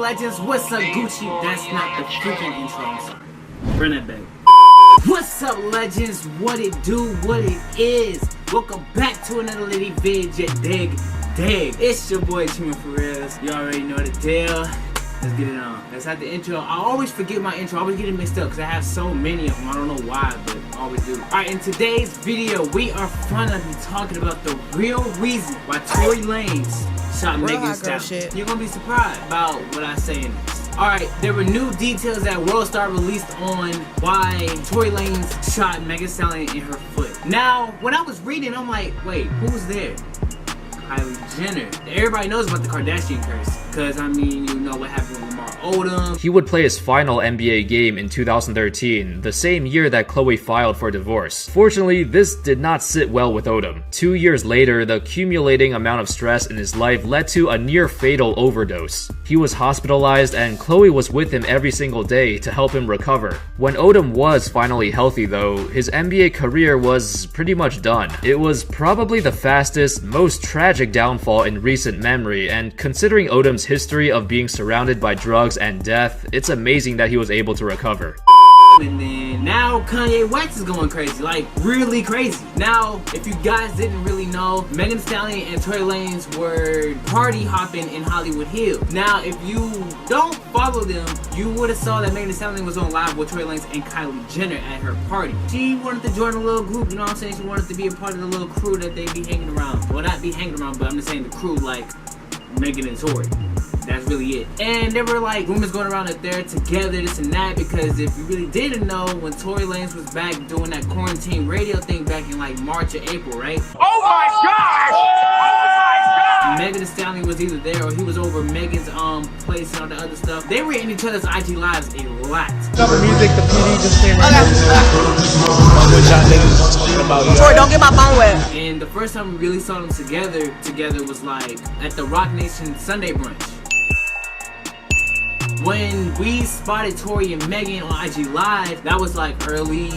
legends? What's up, Gucci? That's not the freaking intro, I'm sorry. Bring that back. What's up, legends? What it do? What it is? Welcome back to another Litty vid. Dig. It's your boy Chima for reals. You already know the deal. Let's get it on. Let's have the intro. I always forget my intro. I always get it mixed up because I have so many of them. I don't know why, but I always do. Alright, in today's video, we are finally talking about the real reason why Tory Lanez shot Megan Stallion. You're gonna be surprised about what I say in this. Alright, there were new details that World Star released on why Tory Lanez shot Megan Stallion in her foot. Now, when I was reading, I'm like, wait, who's there? Kylie Jenner. Everybody knows about the Kardashian curse, because I mean, you know what happened with Lamar Odom. He would play his final NBA game in 2013, the same year that Khloe filed for divorce. Fortunately, this did not sit well with Odom. 2 years later, the accumulating amount of stress in his life led to a near-fatal overdose. He was hospitalized and Khloe was with him every single day to help him recover. When Odom was finally healthy though, his NBA career was pretty much done. It was probably the fastest, most tragic downfall in recent memory, and considering Odom's history of being surrounded by drugs and death, it's amazing that he was able to recover. And then now Kanye West is going crazy, like really crazy. Now, if you guys didn't really know, Megan Thee Stallion and Tory Lanez were party hopping in Hollywood Hills. Now, if you don't follow them, you would have saw that Megan Thee Stallion was on live with Tory Lanez and Kylie Jenner at her party. She wanted to join a little group, you know what I'm saying? She wanted to be a part of the little crew that they be hanging around. Well, not be hanging around, but I'm just saying the crew like Megan and Tory. That's really it. And there were like rumors going around that they're together, this and that, because if you really didn't know, when Tory Lanez was back doing that quarantine radio thing back in like March or April, right? Oh my gosh! Oh my god! Megan Thee Stallion was either there or he was over Megan's place and all the other stuff. They were in each other's IG lives a lot. Summer music, the PD just came right now. Troy, don't get my phone wet. And the first time we really saw them together was like at the Rock Nation Sunday brunch. When we spotted Tory and Megan on IG Live, that was like early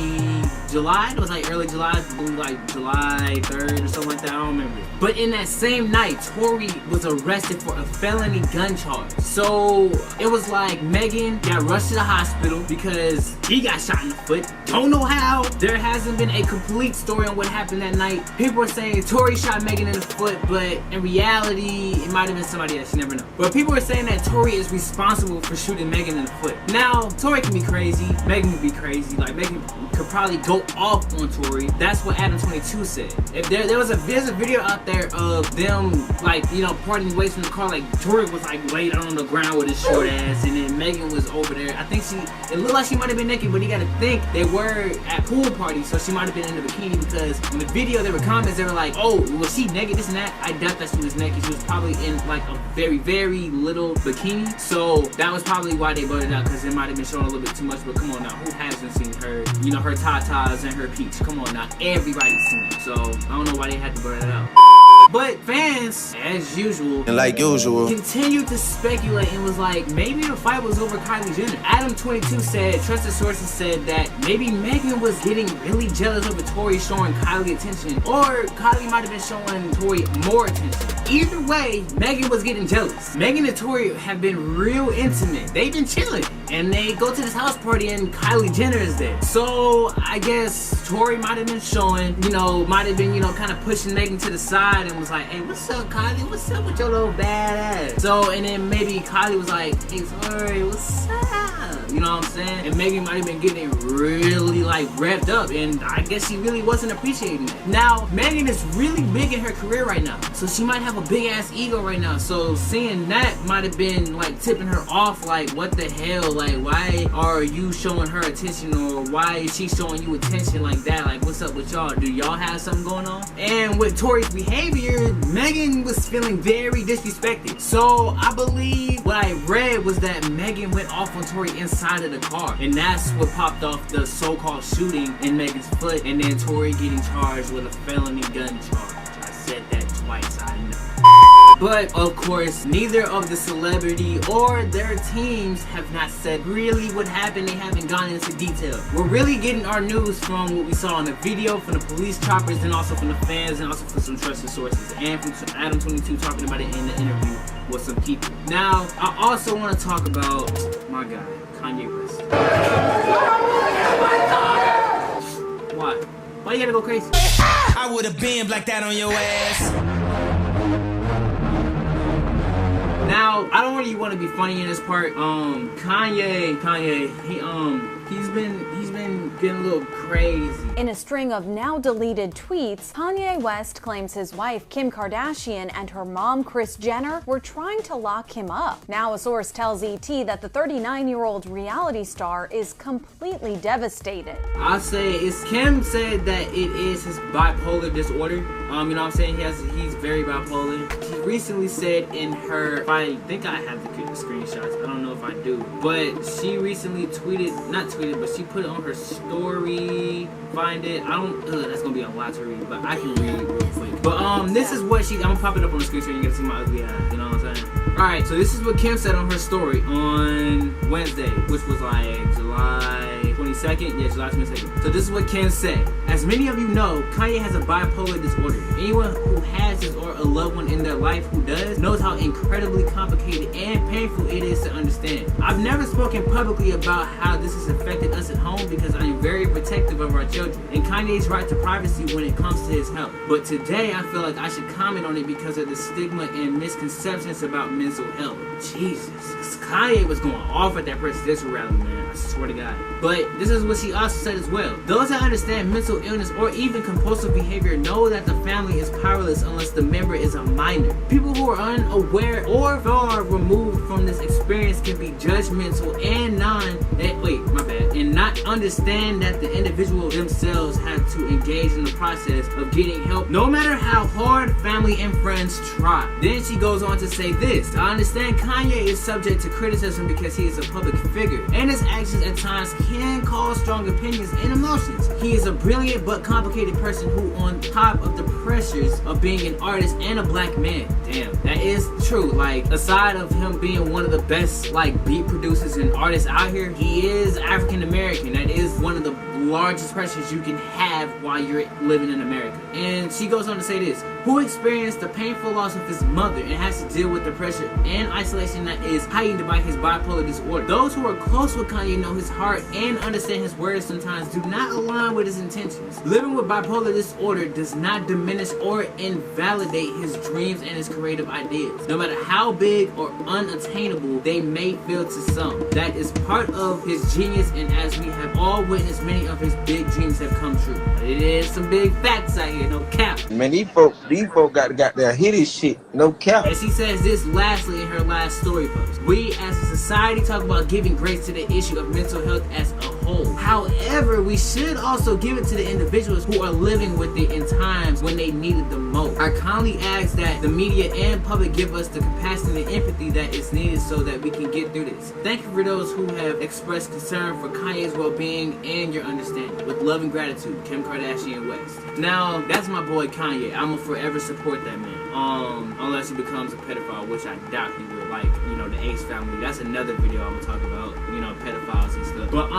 July. It was like early July, I believe like July 3rd or something like that, I don't remember. But in that same night, Tory was arrested for a felony gun charge. So it was like Megan got rushed to the hospital because he got shot in the foot. Don't know how. There hasn't been a complete story on what happened that night. People are saying Tory shot Megan in the foot, but in reality, it might have been somebody else, you never know. But people are saying that Tory is responsible for shooting Megan in the foot. Now, Tory can be crazy, Megan can be crazy. Like Megan could probably go off on Tory. That's what Adam 22 said. If there's a video out there of them like, you know, parting ways from the car, like Tory was like laid on the ground with his short ass, and then Megan was over there. I think it looked like she might have been naked, but you gotta think they were at pool parties, so she might have been in the bikini, because in the video there were comments, they were like, oh, was she naked, this and that. I doubt that she was naked. She was probably in like a very, very little bikini, so that was probably why they brought it out, because it might have been showing a little bit too much. But come on now, who hasn't seen her, you know, her tatas and her peach? Come on now, everybody's seen it, so I don't know why they had to bring it out. But fans, as usual, continued to speculate and was like, maybe the fight was over Kylie Jenner. Adam 22 said, trusted sources said that maybe Megan was getting really jealous over Tory showing Kylie attention, or Kylie might have been showing Tory more attention. Either way, Megan was getting jealous. Megan and Tory have been real intimate. They've been chilling, and they go to this house party and Kylie Jenner is there. So I guess Tory might have been showing, you know, might have been, you know, kind of pushing Megan to the side and was like, hey, what's up, Kylie? What's up with your little bad ass? So, and then maybe Kylie was like, hey, Tory, what's up? You know what I'm saying? And Megan might have been getting really like revved up, and I guess she really wasn't appreciating it. Now, Megan is really big in her career right now, so she might have a big ass ego right now. So seeing that might have been like tipping her off, like, what the hell? Like, why are you showing her attention, or why is she showing you attention like that? Like, what's up with y'all? Do y'all have something going on? And with Tory's behavior, Megan was feeling very disrespected. So I believe what I read was that Megan went off on Tory inside of the car, and that's what popped off the so-called shooting in Megan's foot, and then Tory getting charged with a felony gun charge. I said that twice, I know. But of course, neither of the celebrity or their teams have not said really what happened. They haven't gone into detail. We're really getting our news from what we saw in the video, from the police choppers, and also from the fans, and also from some trusted sources, and from Adam 22 talking about it in the interview with some people. Now, I also want to talk about my guy, Kanye West. Why? Why you gotta go crazy? I would have been like that on your ass. Now, I don't really want to be funny in this part. Kanye, he's been getting a little crazy. In a string of now deleted tweets, Kanye West claims his wife Kim Kardashian and her mom Kris Jenner were trying to lock him up. Now a source tells ET that the 39-year-old reality star is completely devastated. I'll say it's Kim said that it is his bipolar disorder. You know what I'm saying? He's very bipolar. She recently said in her, I think I have the screenshots. I don't know if I do, but she recently but she put it on her story. Find it. That's gonna be a lot to read, but I can read it real quick. But this is what I'm gonna pop it up on the screen so you can see my ugly ass. You know what I'm saying? Alright, so this is what Kim said on her story on Wednesday, which was like July 22nd. Yeah, July 22nd. So this is what Kim said. As many of you know, Kanye has a bipolar disorder. Anyone who has this or a loved one in their life who does knows how incredibly complicated and painful it is to understand. I've never spoken publicly about how this has affected us at home because I am very protective of our children and Kanye's right to privacy when it comes to his health. But today I feel like I should comment on it because of the stigma and misconceptions about mental health. Jesus. Kanye was going off at that presidential rally, man. I swear to God. But this is what she also said as well. Those that understand mental illness or even compulsive behavior know that the family is powerless unless the member is a minor. People who are unaware or far removed from this experience can be judgmental and not understand that the individual themselves have to engage in the process of getting help no matter how hard family and friends try. Then she goes on to say this: I understand Kanye is subject to criticism because he is a public figure and his actions at times can cause strong opinions and emotions. He is a brilliant but complicated person who, on top of the pressures of being an artist and a black man, damn, that is true. Like, aside of him being one of the best like beat producers and artists out here, he is African American. That is one of the largest pressures you can have while you're living in America. And she goes on to say this: who experienced the painful loss of his mother and has to deal with the pressure and isolation that is heightened by his bipolar disorder. Those who are close with Kanye know his heart and understand his words sometimes do not align with his intentions. Living with bipolar disorder does not diminish or invalidate his dreams and his creative ideas, no matter how big or unattainable they may feel to some. That is part of his genius, and as we have all witnessed, many of his big dreams have come true. But it is some big facts out here, no cap. Man, these folk got their hit his shit, no cap. And she says this lastly in her last story post: we as a society talk about giving grace to the issue of mental health as a whole. However, we should also give it to the individuals who are living with it in times when they need it the most. I kindly ask that the media and public give us the compassion and empathy that is needed so that we can get through this. Thank you for those who have expressed concern for Kanye's well-being and your understanding. With love and gratitude, Kim Kardashian West. Now, that's my boy Kanye. I'm gonna forever support that man. Unless he becomes a pedophile, which I doubt he will. Like, you know, the Ace family. That's another video I'm gonna talk about. You know, pedophiles and stuff. But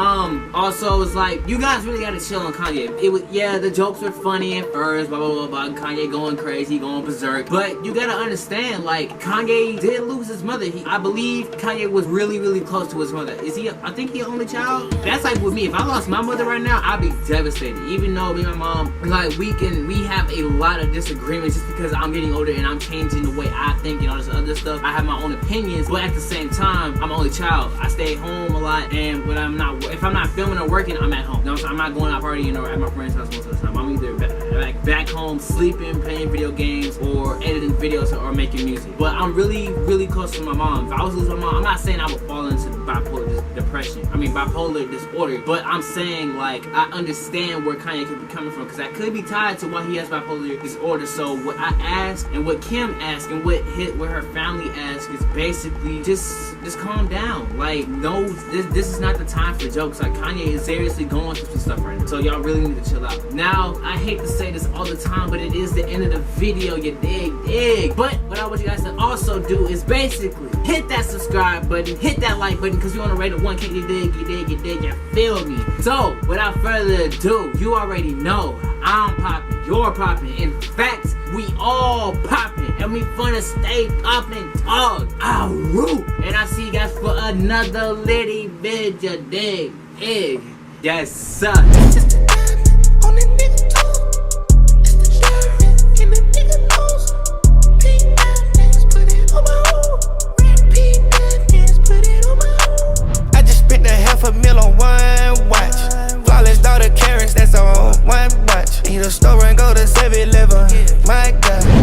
also it's like, you guys really gotta chill on Kanye. The jokes were funny at first, blah blah blah blah. Kanye going crazy, going berserk. But you gotta understand, like, Kanye did lose his mother. I believe Kanye was really, really close to his mother. I think he an only child? That's like with me. If I lost my mother right now, I'd be devastated. Even though me and my mom, like, we have a lot of disagreements just because I'm getting older and I'm changing the way I think and all this other stuff. I have my own opinions, but at the same time, I'm an only child. I stay home a lot, and when if I'm not filming or working, I'm at home. You know what I'm saying? I'm not going out partying or at my friend's house most of the time. I'm either back home sleeping, playing video games, or editing videos or making music. But I'm really, really close to my mom. If I was to lose my mom, I'm not saying I would fall into bipolar disorder, but I'm saying, like, I understand where Kanye could be coming from, because that could be tied to why he has bipolar disorder. So what I ask and what Kim asked and what her family asked is basically just calm down. Like, no, this is not the time for jokes. Like, Kanye is seriously going through some stuff right now, so y'all really need to chill out. Now, I hate to say this all the time, but it is the end of the video, you dig? But what I want you guys to also do is basically hit that subscribe button, hit that like button, because we on a rate of 1K, you dig, you feel me? So, without further ado, you already know I'm popping, you're popping. In fact, we all popping, and we finna stay popping dog. And I see you guys for another litty video dig. Yes, sir. $500,000 on one watch. Flawless daughter Karens, that's on one watch. Eat a store and go to 7-Eleven. My God.